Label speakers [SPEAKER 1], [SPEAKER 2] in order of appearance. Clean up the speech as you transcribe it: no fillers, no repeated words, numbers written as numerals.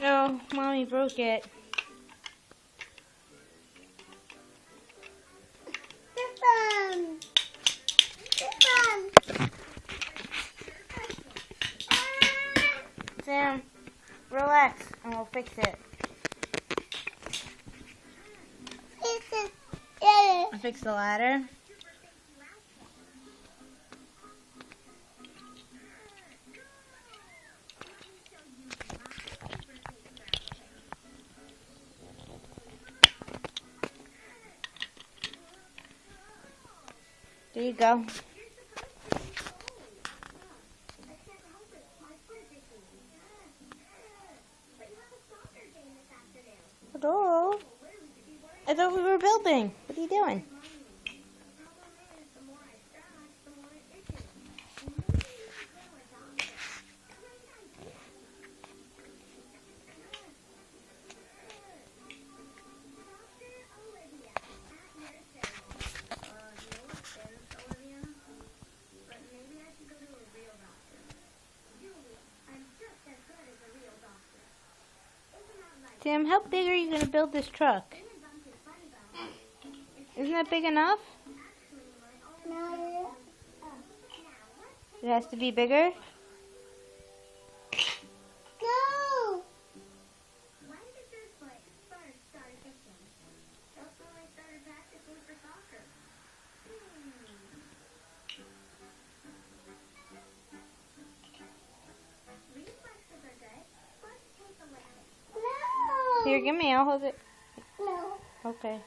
[SPEAKER 1] Oh, Mommy broke it. Sam, relax and we'll fix it. I fix the ladder. There you go. Hello? I thought we were building. What are you doing? Tim, how big are you going to build this truck? Isn't that big enough?
[SPEAKER 2] No.
[SPEAKER 1] It has to be bigger?
[SPEAKER 2] No.
[SPEAKER 1] Here, give me. I'll hold it.
[SPEAKER 2] No.
[SPEAKER 1] Okay.